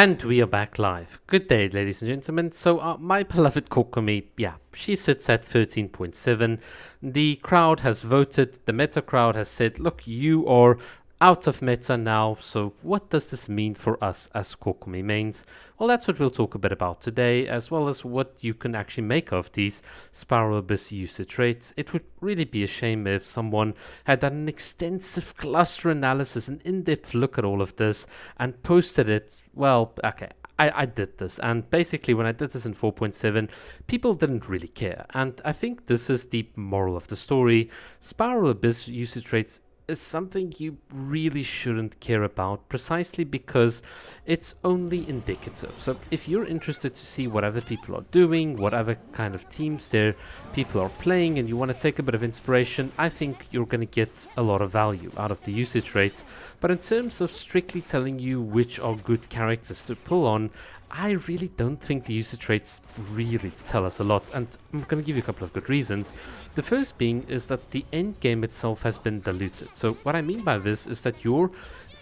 And we are back live. Good day, ladies and gentlemen. So, my beloved Kokomi, yeah, she sits at 13.7. The crowd has voted, the meta crowd has said, look, you are out of meta now. So, what does this mean for us as Kokomi mains? Well, that's what we'll talk a bit about today, as well as what you can actually make of these Spiral Abyss usage rates. It would really be a shame if someone had done an extensive cluster analysis, an in depth look at all of this, and posted it. Well, okay, I did this, and basically when I did this in 4.7, people didn't really care, and I think this is the moral of the story. Spiral Abyss usage rates is something you really shouldn't care about, precisely because it's only indicative. So if you're interested to see what other people are doing, what other kind of teams there people are playing, and you want to take a bit of inspiration, I think you're going to get a lot of value out of the usage rates. But in terms of strictly telling you which are good characters to pull on, I really don't think the usage rates really tell us a lot, and I'm going to give you a couple of good reasons. The first being is that the end game itself has been diluted. So what I mean by this is that your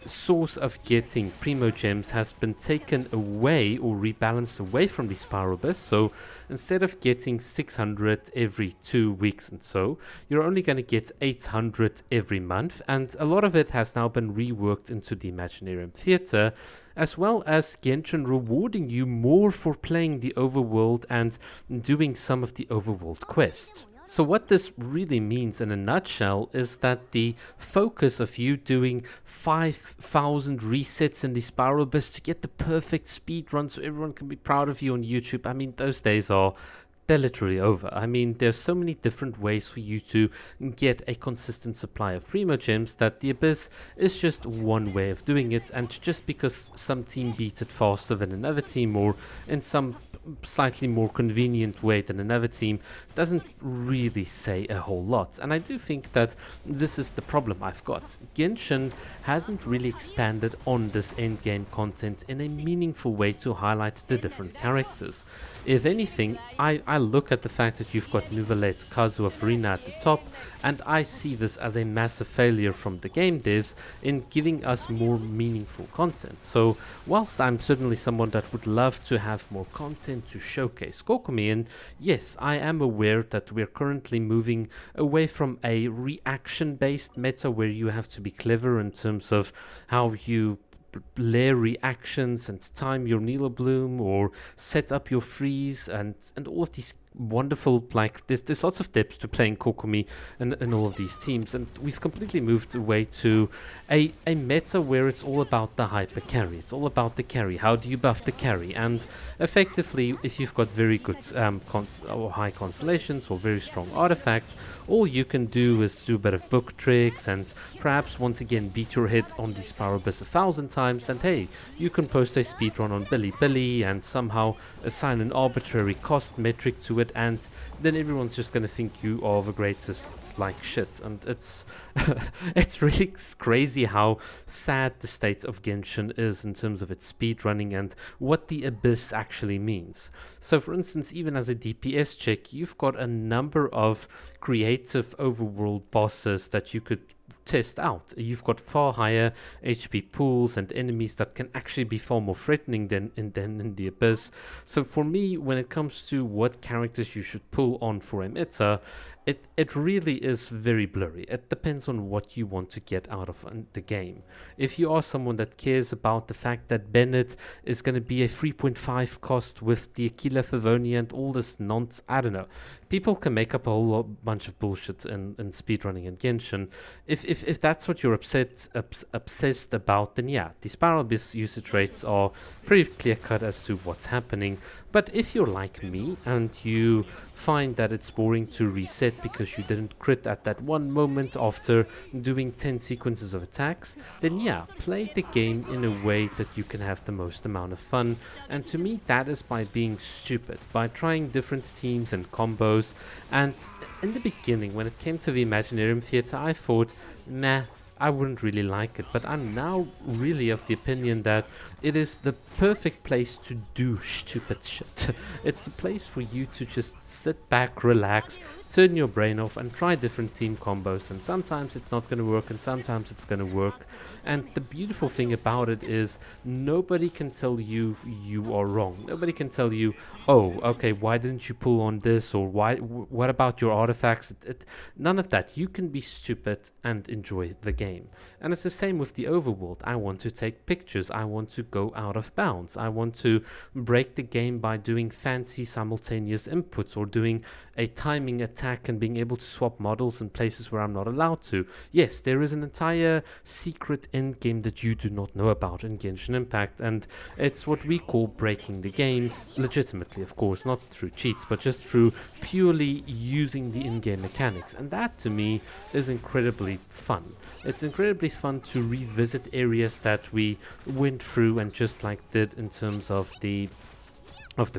source of getting primo gems has been taken away or rebalanced away from the Spiral Abyss. So instead of getting 600 every 2 weeks and so, you're only going to get 800 every month, and a lot of it has now been reworked into the Imaginarium Theatre, as well as Genshin rewarding you more for playing the overworld and doing some of the overworld quests. So what this really means in a nutshell is that the focus of you doing 5,000 resets in the Spiral Abyss to get the perfect speed run so everyone can be proud of you on YouTube, I mean, those days are they're literally over. I mean, there's so many different ways for you to get a consistent supply of primo gems that the Abyss is just one way of doing it, and just because some team beats it faster than another team or in some slightly more convenient way than another team doesn't really say a whole lot. And I do think that this is the problem I've got. Genshin hasn't really expanded on this endgame content in a meaningful way to highlight the different characters. If anything, I look at the fact that you've got Nouvelette, Kazuha, Farina at the top, and I see this as a massive failure from the game devs in giving us more meaningful content. So whilst I'm certainly someone that would love to have more content to showcase Kokomi, and yes, I am aware that we're currently moving away from a reaction-based meta where you have to be clever in terms of how you layer reactions and time your Nilo Bloom or set up your freeze and all of these wonderful, like there's lots of depth to playing Kokomi and all of these teams, and we've completely moved away to a meta where it's all about the hyper carry. It's all about the carry. How do you buff the carry? And effectively, if you've got very good or high constellations or very strong artifacts, all you can do is do a bit of book tricks and perhaps once again beat your head on the Spiral Abyss 1,000 times, and hey, you can post a speedrun on Billy and somehow assign an arbitrary cost metric to it, and then everyone's just going to think you are the greatest like shit. And it's it's really crazy how sad the state of Genshin is in terms of its speedrunning and what the Abyss actually means. So for instance, even as a DPS check, you've got a number of creative overworld bosses that you could test out. You've got far higher HP pools and enemies that can actually be far more threatening than in the Abyss. So for me, when it comes to what characters you should pull on for a meta, it really is very blurry. It depends on what you want to get out of the game. If you are someone that cares about the fact that Bennett is going to be a 3.5 cost with the Aquila Favoni and all this nonsense, I don't know. People can make up a whole bunch of bullshit in speedrunning in Genshin. If that's what you're obsessed about, then yeah, the Spiral Abyss usage rates are pretty clear cut as to what's happening. But if you're like me and you find that it's boring to reset because you didn't crit at that one moment after doing 10 sequences of attacks, then yeah, play the game in a way that you can have the most amount of fun. And to me, that is by being stupid, by trying different teams and combos. And in the beginning, when it came to the Imaginarium Theatre, I thought, nah, I wouldn't really like it. But I'm now really of the opinion that it is the perfect place to do stupid shit. It's the place for you to just sit back, relax, turn your brain off, and try different team combos. And sometimes it's not going to work, and sometimes it's going to work. And the beautiful thing about it is nobody can tell you you are wrong. Nobody can tell you, oh, okay, why didn't you pull on this, or what about your artifacts? None of that. You can be stupid and enjoy the game. And it's the same with the overworld. I want to take pictures. I want to go out of bounds. I want to break the game by doing fancy simultaneous inputs, or doing a timing attack and being able to swap models in places where I'm not allowed to. Yes, there is an entire secret end game that you do not know about in Genshin Impact, and it's what we call breaking the game, legitimately, of course, not through cheats, but just through purely using the in-game mechanics. And that, to me, is incredibly fun. It's incredibly fun to revisit areas that we went through and just like did in terms of the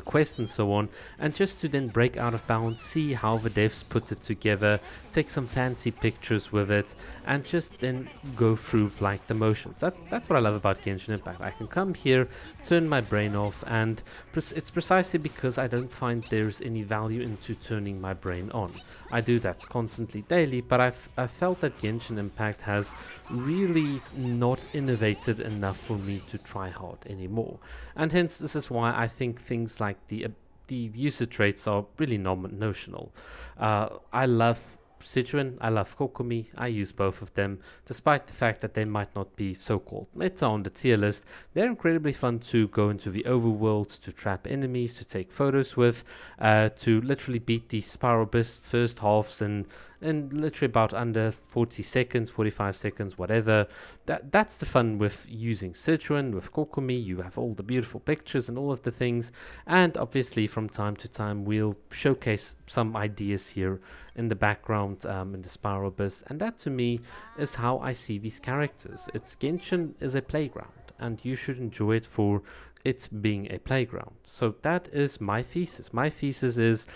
quest and so on, and just to then break out of bounds, see how the devs put it together, take some fancy pictures with it, and just then go through like the motions. That's what I love about Genshin Impact. I can come here, turn my brain off, and it's precisely because I don't find there's any value into turning my brain on. I do that constantly daily, but I felt that Genshin Impact has really not innovated enough for me to try hard anymore. And hence, this is why I think things like the usage rates are really notional. I love Sichuan, I love Kokomi, I use both of them, despite the fact that they might not be so-called meta on the tier list. They're incredibly fun to go into the overworld, to trap enemies, to take photos with, to literally beat the Spiral Beast first halves in literally about under 40 seconds, 45 seconds, whatever. That's the fun with using Sichuan, with Kokomi. You have all the beautiful pictures and all of the things, and obviously from time to time we'll showcase some ideas here in the background, in the Spiral Beast, and that to me is how I see these characters. Genshin is a playground, and you should enjoy it for it being a playground. So that is my thesis. My thesis is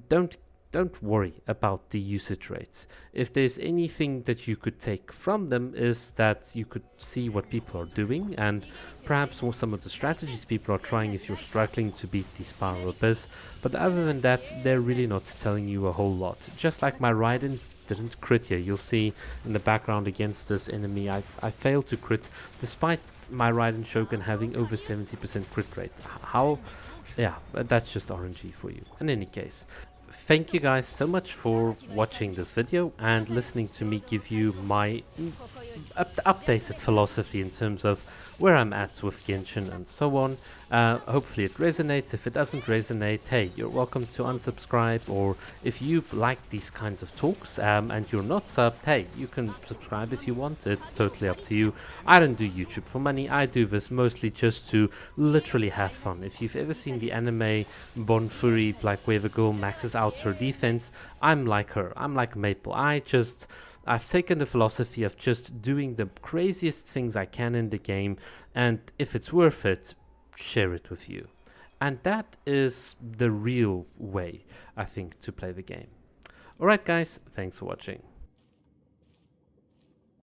don't worry about the usage rates. If there's anything that you could take from them, is that you could see what people are doing, and perhaps some of the strategies people are trying if you're struggling to beat the Spiral Abyss. But other than that, they're really not telling you a whole lot. Just like my Raiden didn't crit here. You'll see in the background against this enemy, I failed to crit despite my Raiden Shogun having over 70% crit rate. How? Yeah, that's just RNG for you. In any case, thank you guys so much for watching this video and listening to me give you my updated philosophy in terms of where I'm at with Genshin and so on. Hopefully it resonates. If it doesn't resonate, hey, you're welcome to unsubscribe, or if you like these kinds of talks and you're not subbed, hey, you can subscribe if you want. It's totally up to you. I don't do YouTube for money. I do this mostly just to literally have fun. If you've ever seen the anime Bon Fury, like where the girl maxes out her defense, I'm like her. I'm like Maple. I've taken the philosophy of just doing the craziest things I can in the game, and if it's worth it, share it with you. And that is the real way, I think, to play the game. Alright guys, thanks for watching.